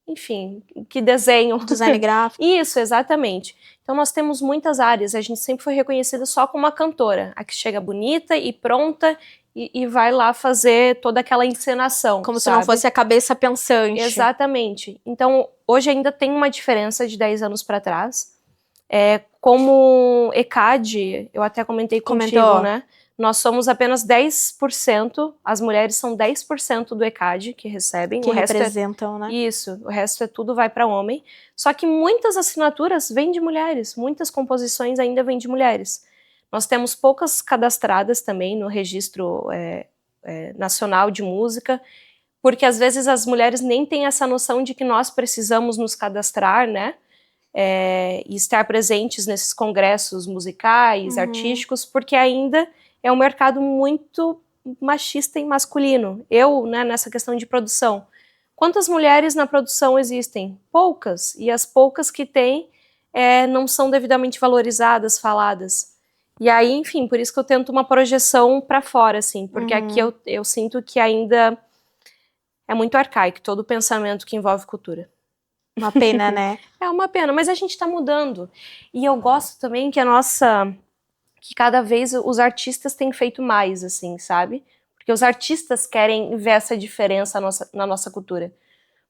Enfim, que desenham. Design gráfico. Isso, exatamente. Então nós temos muitas áreas, a gente sempre foi reconhecida só como uma cantora, a que chega bonita e pronta e vai lá fazer toda aquela encenação. Como se sabe? não fosse a cabeça pensante. Exatamente. Então hoje ainda tem uma diferença de 10 anos para trás. Como ECAD, eu até comentei contigo, né? Nós somos apenas 10%, as mulheres são 10% do ECAD que recebem. Que o resto representam, né? Isso, o resto tudo vai para homem. Só que muitas assinaturas vêm de mulheres, muitas composições ainda vêm de mulheres. Nós temos poucas cadastradas também no registro nacional de música, porque às vezes as mulheres nem têm essa noção de que nós precisamos nos cadastrar, né? E estar presentes nesses congressos musicais, artísticos, porque ainda é um mercado muito machista e masculino. Eu, né, nessa questão de produção, quantas mulheres na produção existem? Poucas, e as poucas que tem não são devidamente valorizadas, faladas. E aí, enfim, por isso que eu tento uma projeção para fora, assim, porque aqui eu sinto que ainda é muito arcaico todo o pensamento que envolve cultura. Uma pena, né? É uma pena, mas a gente tá mudando. E eu gosto também que que cada vez os artistas têm feito mais, assim, sabe? Porque os artistas querem ver essa diferença na nossa cultura.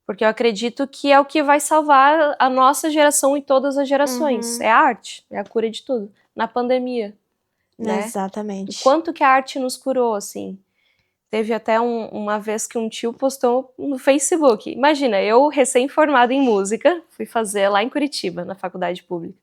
Porque eu acredito que é o que vai salvar a nossa geração e todas as gerações. É a arte, é a cura de tudo. Na pandemia, né? Exatamente. O quanto que a arte nos curou, assim. Teve até uma vez que um tio postou no Facebook. Imagina, eu recém-formada em música, fui fazer lá em Curitiba, na faculdade pública.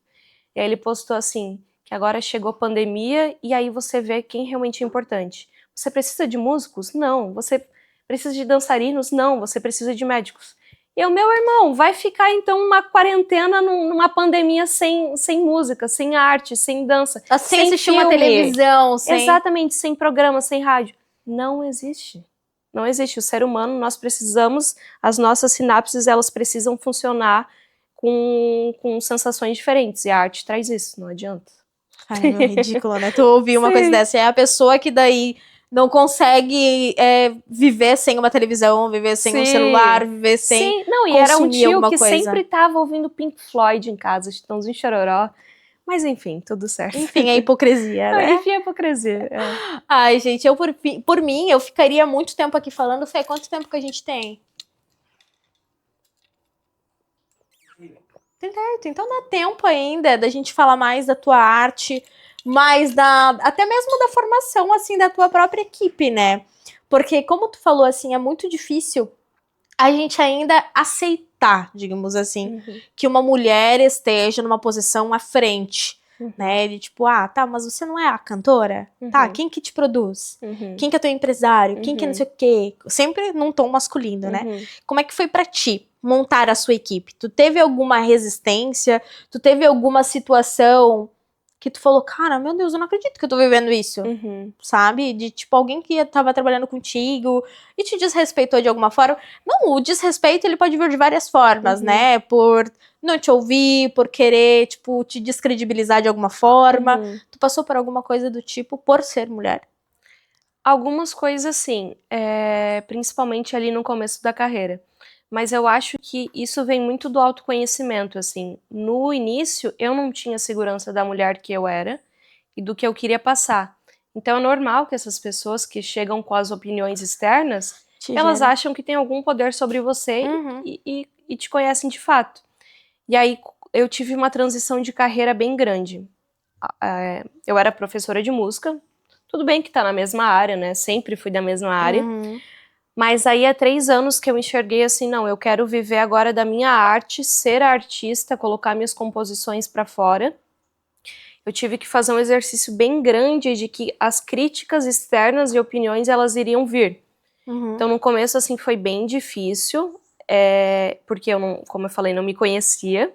E aí ele postou assim, que agora chegou a pandemia e aí você vê quem realmente é importante. Você precisa de músicos? Não. Você precisa de dançarinos? Não. Você precisa de médicos. Meu irmão, vai ficar então uma quarentena numa pandemia sem música, sem arte, sem dança, sem assistir uma televisão, Exatamente, sem programa, sem rádio. Não existe. Não existe. O ser humano, nós precisamos, as nossas sinapses, elas precisam funcionar com sensações diferentes. E a arte traz isso, não adianta. Ai, meu, ridículo, né? Tu ouvir uma coisa dessa. É a pessoa que daí não consegue viver sem uma televisão, viver sem um celular, viver sem não, e era um tio que coisa. sempre tava ouvindo Pink Floyd em casa, Chitãozinho e Chororó. Mas enfim, tudo certo. Enfim, é hipocrisia, né? Enfim, é hipocrisia. Ai, gente, eu por mim, eu ficaria muito tempo aqui falando. Fê, quanto tempo que a gente tem? Certo, então dá tempo ainda da gente falar mais da tua arte, mais até mesmo da formação, assim, da tua própria equipe, né? Porque, como tu falou, assim, é muito difícil a gente ainda aceitar, digamos assim, que uma mulher esteja numa posição à frente, né? De tipo, tá, mas você não é a cantora? Tá, quem que te produz? Quem que é teu empresário? Quem que não sei o quê? Sempre num tom masculino, né? Como é que foi pra ti montar a sua equipe? Tu teve alguma resistência? Tu teve alguma situação que tu falou, cara, meu Deus, eu não acredito que eu tô vivendo isso, sabe? De, tipo, alguém que tava trabalhando contigo e te desrespeitou de alguma forma. Não, o desrespeito, ele pode vir de várias formas, né? Por não te ouvir, por querer, tipo, te descredibilizar de alguma forma. Tu passou por alguma coisa do tipo por ser mulher? Algumas coisas, sim. Principalmente ali no começo da carreira. Mas eu acho que isso vem muito do autoconhecimento, assim. No início, eu não tinha segurança da mulher que eu era e do que eu queria passar. Então é normal que essas pessoas que chegam com as opiniões externas, elas acham que tem algum poder sobre você e te conhecem de fato. E aí eu tive uma transição de carreira bem grande. Eu era professora de música, tudo bem que tá na mesma área, né? Sempre fui da mesma área. Mas aí há 3 anos que eu enxerguei assim, não, eu quero viver agora da minha arte, ser artista, colocar minhas composições pra fora. Eu tive que fazer um exercício bem grande de que as críticas externas e opiniões, elas iriam vir. Então no começo, assim, foi bem difícil, porque eu não, como eu falei, não me conhecia.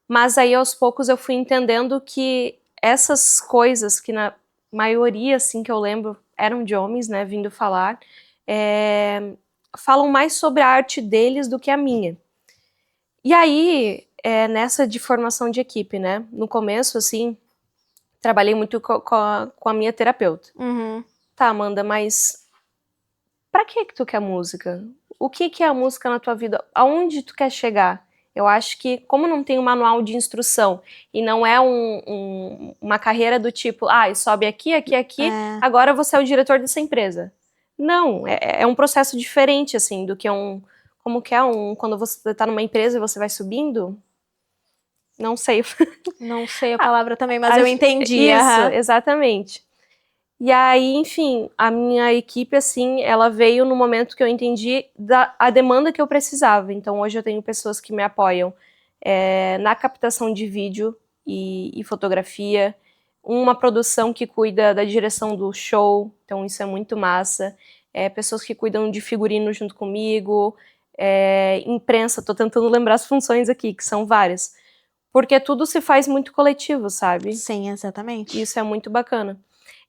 Mas aí aos poucos eu fui entendendo que essas coisas que na maioria, assim, que eu lembro, eram de homens, né, vindo falar, falam mais sobre a arte deles do que a minha. E aí, nessa de formação de equipe, né, no começo, assim, trabalhei muito com a minha terapeuta. Tá, Amanda, mas pra que tu quer música? O que é a música na tua vida? Aonde tu quer chegar? Eu acho que, como não tem um manual de instrução e não é uma carreira do tipo, sobe aqui, agora você é o diretor dessa empresa. Não, é um processo diferente, assim, do que como que é quando você tá numa empresa e você vai subindo? Não sei. Não sei a palavra também, mas eu entendi. Isso, exatamente. E aí, enfim, a minha equipe, assim, ela veio no momento que eu entendi a demanda que eu precisava. Então, hoje eu tenho pessoas que me apoiam na captação de vídeo e fotografia, uma produção que cuida da direção do show, então isso é muito massa, pessoas que cuidam de figurino junto comigo, imprensa, tô tentando lembrar as funções aqui, que são várias, porque tudo se faz muito coletivo, sabe? Sim, exatamente. Isso é muito bacana.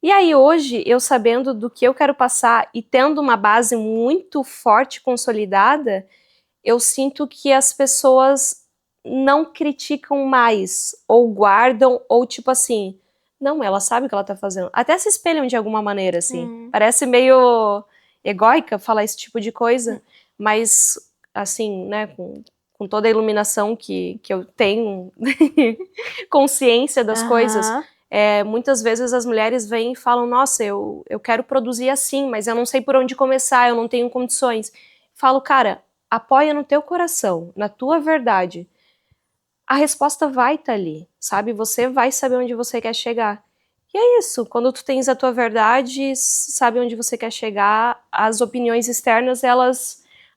E aí hoje, eu sabendo do que eu quero passar e tendo uma base muito forte, consolidada, eu sinto que as pessoas não criticam mais, ou guardam, ou tipo assim, não, ela sabe o que ela tá fazendo. Até se espelham de alguma maneira, assim. Parece meio egóica falar esse tipo de coisa, mas assim, né, com toda a iluminação que eu tenho, consciência das coisas, muitas vezes as mulheres vêm e falam, nossa, eu quero produzir assim, mas eu não sei por onde começar, eu não tenho condições. Falo, cara, apoia no teu coração, na tua verdade. A resposta vai estar ali, sabe? Você vai saber onde você quer chegar. E é isso, quando tu tens a tua verdade, sabe onde você quer chegar, as opiniões externas,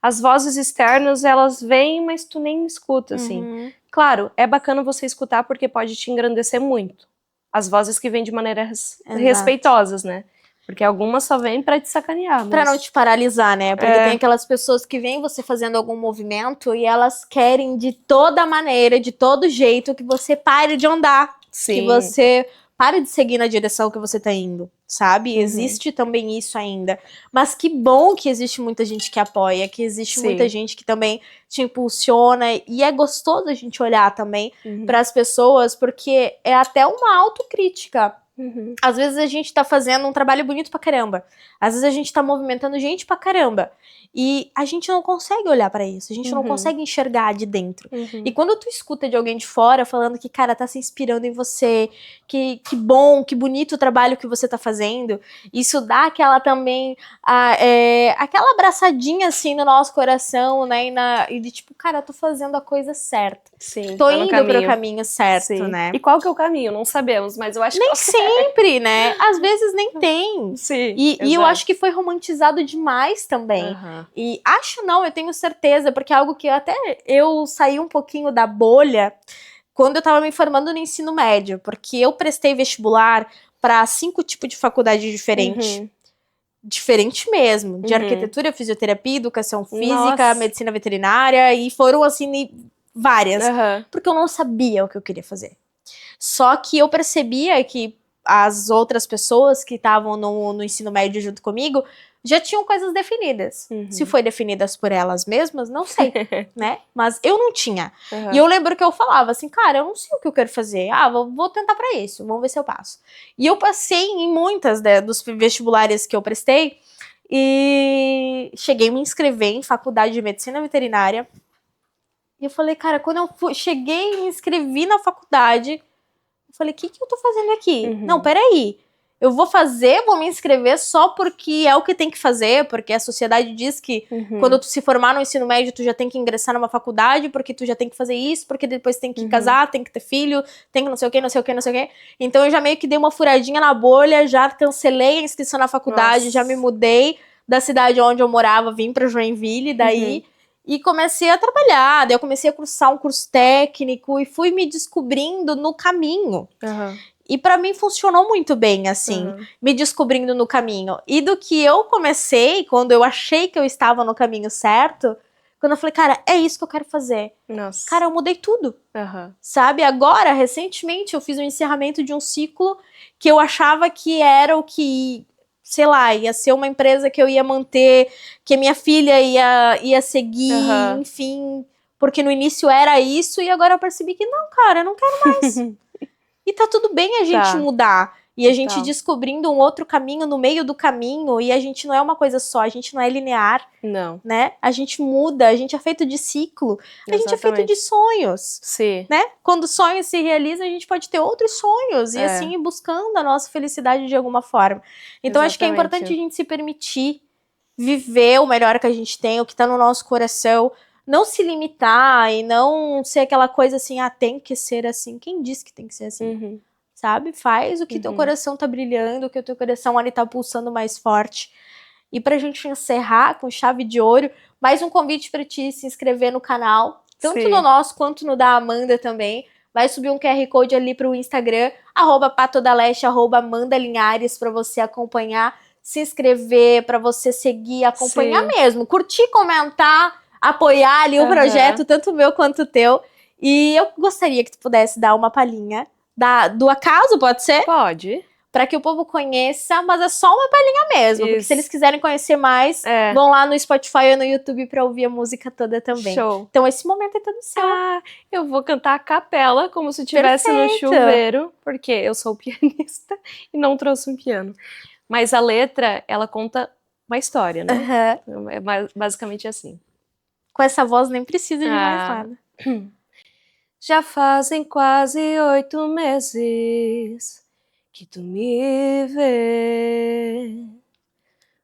as vozes externas, elas vêm, mas tu nem escuta, assim. Claro, é bacana você escutar porque pode te engrandecer muito. As vozes que vêm de maneiras respeitosas, né? Porque algumas só vêm pra te sacanear. Mas... Pra não te paralisar, né? Porque tem aquelas pessoas que veem você fazendo algum movimento e elas querem de toda maneira, de todo jeito, que você pare de andar. Sim. Que você pare de seguir na direção que você tá indo, sabe? Existe também isso ainda. Mas que bom que existe muita gente que apoia, que existe muita gente que também te impulsiona. E é gostoso a gente olhar também pras pessoas, porque é até uma autocrítica. Às vezes a gente tá fazendo um trabalho bonito pra caramba. Às vezes a gente tá movimentando gente pra caramba. E a gente não consegue olhar pra isso. A gente não consegue enxergar de dentro. E quando tu escuta de alguém de fora falando que, cara, tá se inspirando em você, que bom, que bonito o trabalho que você tá fazendo, isso dá aquela também, aquela abraçadinha assim no nosso coração, né? E de tipo, cara, eu tô fazendo a coisa certa. Sim, tô indo pro caminho certo, né? E qual que é o caminho? Não sabemos, mas eu acho que... Nem sempre, né? Às vezes nem tem. Sim, e eu acho que foi romantizado demais também. E acho não, eu tenho certeza, porque é algo que eu saí um pouquinho da bolha quando eu tava me formando no ensino médio, porque eu prestei vestibular para 5 tipos de faculdade diferentes. Diferente mesmo, de arquitetura, fisioterapia, educação física, medicina veterinária, e foram assim várias, porque eu não sabia o que eu queria fazer. Só que eu percebia que as outras pessoas que estavam no ensino médio junto comigo já tinham coisas definidas. Se foi definidas por elas mesmas, não sei, né? Mas eu não tinha. E eu lembro que eu falava assim, cara, eu não sei o que eu quero fazer. Vou tentar pra isso, vamos ver se eu passo. E eu passei em muitas dos vestibulares que eu prestei e cheguei a me inscrever em faculdade de medicina veterinária. E eu falei, cara, quando eu cheguei e me inscrevi na faculdade, eu falei, o que eu tô fazendo aqui? Não, peraí. Eu vou me inscrever só porque é o que tem que fazer, porque a sociedade diz que quando tu se formar no ensino médio, tu já tem que ingressar numa faculdade, porque tu já tem que fazer isso, porque depois tem que casar, tem que ter filho, tem que não sei o que, não sei o que, não sei o que. Então eu já meio que dei uma furadinha na bolha, já cancelei a inscrição na faculdade, já me mudei da cidade onde eu morava, vim pra Joinville, daí... E comecei a trabalhar, daí eu comecei a cursar um curso técnico e fui me descobrindo no caminho. E pra mim funcionou muito bem, assim, me descobrindo no caminho. E do que eu comecei, quando eu achei que eu estava no caminho certo, quando eu falei, cara, é isso que eu quero fazer. Cara, eu mudei tudo, sabe? Agora, recentemente, eu fiz um encerramento de um ciclo que eu achava que era o que... sei lá, ia ser uma empresa que eu ia manter, que a minha filha ia seguir, enfim, porque no início era isso, e agora eu percebi que não, cara, eu não quero mais. E tá tudo bem a gente mudar, e a gente descobrindo um outro caminho no meio do caminho, e a gente não é uma coisa só, a gente não é linear, né? A gente muda, a gente é feito de ciclo, a gente é feito de sonhos, né? Quando sonhos se realizam, a gente pode ter outros sonhos, e assim ir buscando a nossa felicidade de alguma forma. Então acho que é importante a gente se permitir viver o melhor que a gente tem, o que tá no nosso coração, não se limitar e não ser aquela coisa assim, tem que ser assim. Quem disse que tem que ser assim? Sabe? Faz o que teu coração tá brilhando, o que o teu coração ali tá pulsando mais forte. E pra gente encerrar com chave de ouro, mais um convite pra ti se inscrever no canal, tanto no nosso quanto no da Amanda também. Vai subir um QR Code ali pro Instagram, @patodaleste, @AmandaLinhares, pra você acompanhar, se inscrever, pra você seguir, acompanhar mesmo, curtir, comentar, apoiar ali o projeto, tanto o meu quanto o teu. E eu gostaria que tu pudesse dar uma palhinha do acaso, pode ser? Pode. Pra que o povo conheça, mas é só uma palhinha mesmo. Porque se eles quiserem conhecer mais, vão lá no Spotify ou no YouTube pra ouvir a música toda também. Show. Então esse momento é todo seu. Eu vou cantar a capela, como se estivesse no chuveiro, porque eu sou pianista e não trouxe um piano. Mas a letra, ela conta uma história, né? É basicamente assim. Com essa voz nem precisa de mais nada. Já fazem quase 8 meses que tu me vê.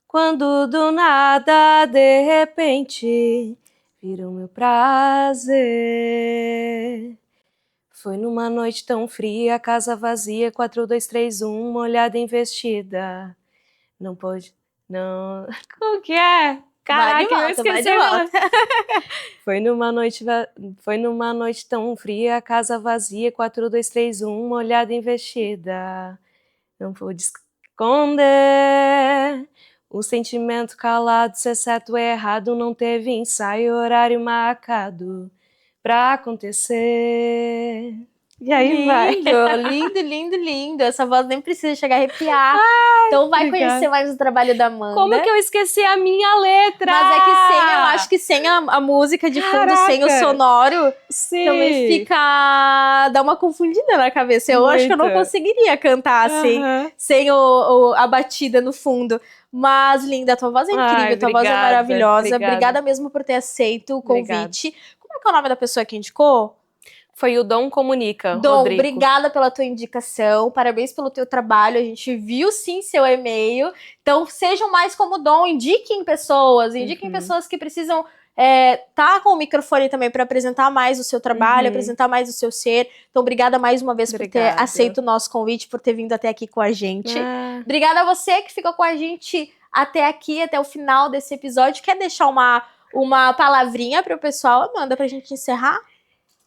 Quando do nada, de repente, vira o meu prazer. Foi numa noite tão fria, casa vazia, 4, 2, 3, 1, uma olhada investida. Não pode... Não... Como que é? Caraca, eu esqueci. Foi numa noite tão fria, casa vazia, 4, 2, 3, 1, uma olhada investida. Não pude esconder o sentimento calado, se é certo ou errado, não teve ensaio, horário marcado pra acontecer. E aí vai. Lindo, lindo, lindo. Essa voz nem precisa chegar a arrepiar. Então vai conhecer mais o trabalho da Amanda. Como que eu esqueci a minha letra? Mas é que eu acho que sem a música de fundo, sem o sonoro, também fica... dá uma confundida na cabeça. Eu acho que eu não conseguiria cantar assim, sem a batida no fundo. Mas, linda, a tua voz é incrível, tua voz é maravilhosa. Obrigada mesmo por ter aceito o convite. Como é que é o nome da pessoa que indicou? Foi o Dom Comunica, Dom, Rodrigo. Obrigada pela tua indicação, parabéns pelo teu trabalho, a gente viu sim seu e-mail, então sejam mais como o Dom, indiquem pessoas que precisam tá com o microfone também para apresentar mais o seu trabalho, apresentar mais o seu ser. Então obrigada mais uma vez por ter aceito o nosso convite, por ter vindo até aqui com a gente. Obrigada a você que ficou com a gente até aqui, até o final desse episódio. Quer deixar uma palavrinha para o pessoal, Amanda, pra gente encerrar?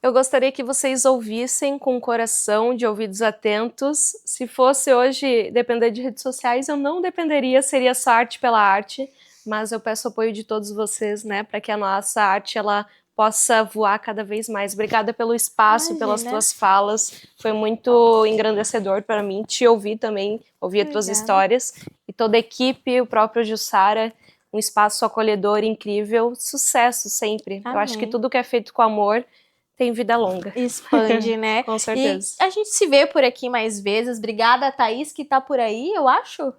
Eu gostaria que vocês ouvissem com o coração, de ouvidos atentos. Se fosse hoje depender de redes sociais, eu não dependeria, seria só arte pela arte, mas eu peço apoio de todos vocês, né, para que a nossa arte ela possa voar cada vez mais. Obrigada pelo espaço, pelas tuas falas. Foi muito engrandecedor para mim te ouvir também, ouvir as tuas histórias. E toda a equipe, o próprio Jussara, um espaço acolhedor incrível. Sucesso sempre. Amém. Eu acho que tudo que é feito com amor tem vida longa. Expande, né? Com certeza. E a gente se vê por aqui mais vezes. Obrigada, Thaís, que tá por aí, eu acho.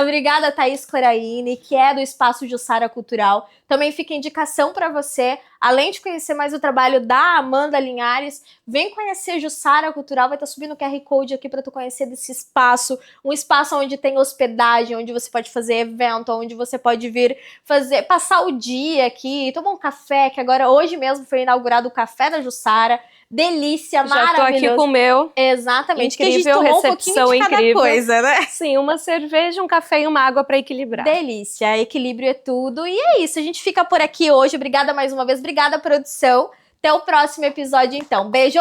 Obrigada, Thaís Coraine, que é do Espaço Jussara Cultural. Também fica indicação para você, além de conhecer mais o trabalho da Amanda Linhares, vem conhecer Jussara Cultural, vai estar subindo o QR Code aqui para tu conhecer desse espaço, um espaço onde tem hospedagem, onde você pode fazer evento, onde você pode vir passar o dia aqui, tomar um café, que agora hoje mesmo foi inaugurado o Café da Jussara. Delícia, maravilhoso. Já tô aqui com o meu. Exatamente. Incrível, que a gente tomou recepção um de cada incrível. coisa, né? Sim, uma cerveja, um café e uma água para equilibrar. Delícia, equilíbrio é tudo. E é isso, a gente fica por aqui hoje. Obrigada mais uma vez, obrigada, produção. Até o próximo episódio, então. Beijo!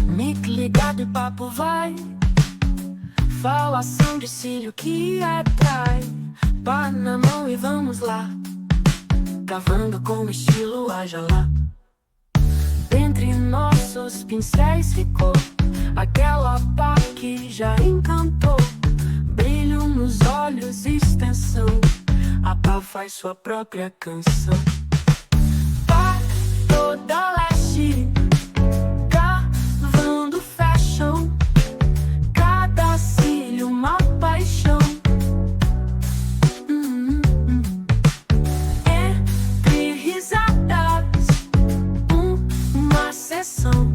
Mic ligado e papo vai. Falação de cílio que atrai. Pá na mão e vamos lá. Cavando com estilo, haja lá. Entre nossos pincéis ficou aquela pá que já encantou. Brilho nos olhos, extensão. A pá faz sua própria canção. Pá toda leste, cavando fashion. Cada cílio uma paixão. Entre risadas, uma sessão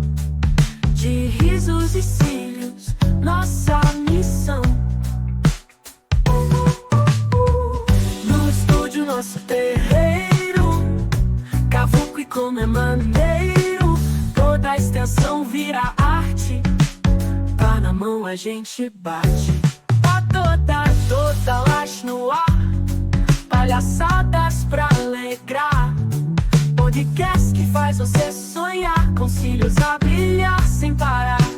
de risos e cílios, nossa missão. No estúdio, nosso terreiro, cavuco e como é maneiro, toda a extensão vira arte. Tá na mão, a gente bate. Tá toda laje no ar, palhaçadas pra alegrar. Podcast que faz você sonhar, com cílios a brilhar sem parar.